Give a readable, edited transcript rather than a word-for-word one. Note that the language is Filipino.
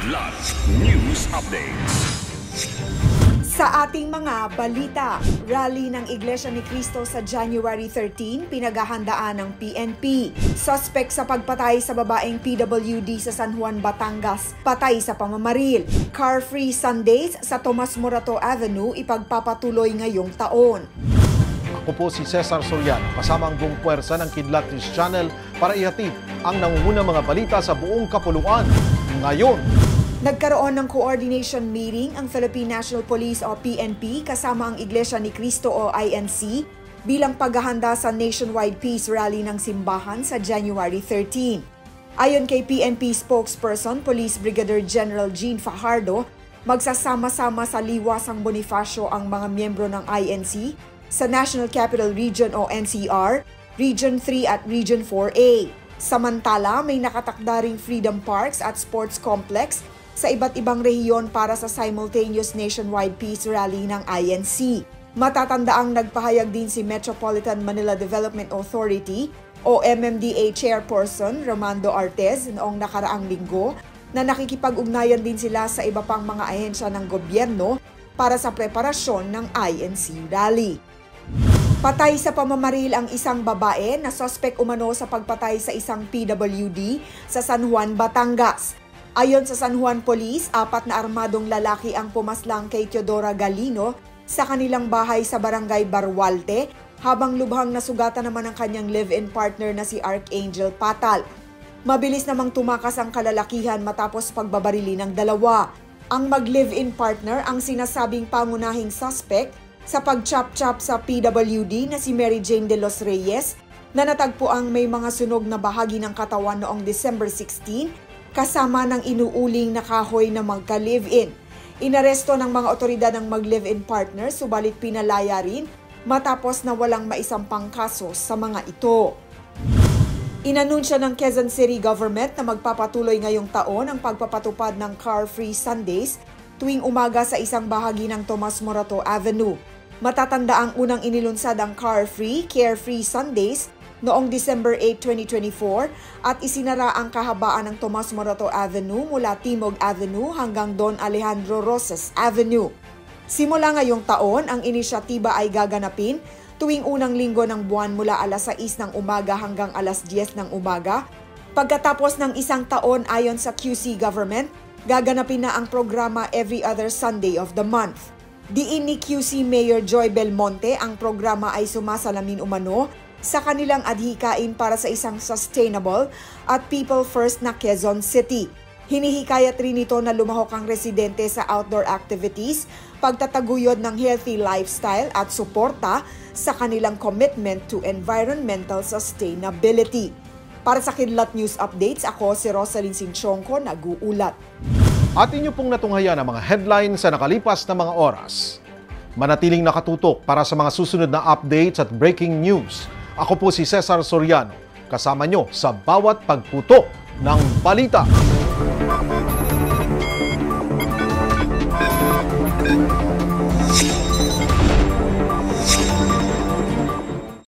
Kidlat News Updates. Sa ating mga balita, rally ng Iglesia ni Cristo sa January 13, pinaghahandaan ng PNP. Suspect sa pagpatay sa babaeng PWD sa San Juan, Batangas, patay sa pamamaril. Car-free Sundays sa Tomas Morato Avenue ipagpapatuloy ngayong taon. Ako po si Cesar Soriano, kasama ang buong puwersa ng Kidlat News Channel para ihatid ang nangungunang mga balita sa buong kapuluan. Ngayon, nagkaroon ng coordination meeting ang Philippine National Police o PNP kasama ang Iglesia ni Cristo o INC bilang paghahanda sa nationwide peace rally ng simbahan sa January 13. Ayon kay PNP spokesperson Police Brigadier General Jean Fajardo, magsasama-sama sa Liwasang Bonifacio ang mga miyembro ng INC sa National Capital Region o NCR, Region 3 at Region 4A. Samantala, may nakatakda ring Freedom Parks at Sports Complex sa iba't ibang rehiyon para sa simultaneous nationwide peace rally ng INC. Matatandaang nagpahayag din si Metropolitan Manila Development Authority o MMDA Chairperson Romando Artez noong nakaraang linggo na nakikipag-ugnayan din sila sa iba pang mga ahensya ng gobyerno para sa preparasyon ng INC rally. Patay sa pamamaril ang isang babae na suspect umano sa pagpatay sa isang PWD sa San Juan, Batangas. Ayon sa San Juan Police, 4 na armadong lalaki ang pumaslang kay Teodora Galino sa kanilang bahay sa Barangay Barualte, habang lubhang nasugatan naman ang kanyang live-in partner na si Archangel Patal. Mabilis namang tumakas ang kalalakihan matapos pagbabarili ng dalawa. Ang mag-live-in partner ang sinasabing pangunahing suspect sa pag-chop-chop sa PWD na si Mary Jane de los Reyes na natagpuang may mga sunog na bahagi ng katawan noong December 16 kasama ng inuuling na kahoy na magka-live-in. Inaresto ng mga otoridad ng mag-live-in partner subalit pinalaya rin matapos na walang maisampang kaso sa mga ito. Inanunsya ng Quezon City Government na magpapatuloy ngayong taon ang pagpapatupad ng Car-Free Sundays tuwing umaga sa isang bahagi ng Tomas Morato Avenue. Matatanda ang unang inilunsad ang Car-Free, Carefree Sundays noong December 8, 2024 at isinara ang kahabaan ng Tomas Morato Avenue mula Timog Avenue hanggang Don Alejandro Rosas Avenue. Simula ngayong taon, ang inisyatiba ay gaganapin tuwing unang linggo ng buwan mula alas 6 ng umaga hanggang alas 10 ng umaga. Pagkatapos ng isang taon ayon sa QC Government, gaganapin na ang programa every other Sunday of the month. Diin ni QC Mayor Joy Belmonte, ang programa ay sumasalamin umano sa kanilang adhikain para sa isang sustainable at people-first na Quezon City. Hinihikayat rin ito na lumahok ang residente sa outdoor activities, pagtataguyod ng healthy lifestyle at suporta sa kanilang commitment to environmental sustainability. Para sa Kidlat News Updates, ako si Rosalyn Sinchonco, nag-uulat. at inyo pong natunghayan ang mga headlines sa nakalipas na mga oras. Manatiling nakatutok para sa mga susunod na updates at breaking news. Ako po si Cesar Soriano, kasama nyo sa bawat pagputok ng balita.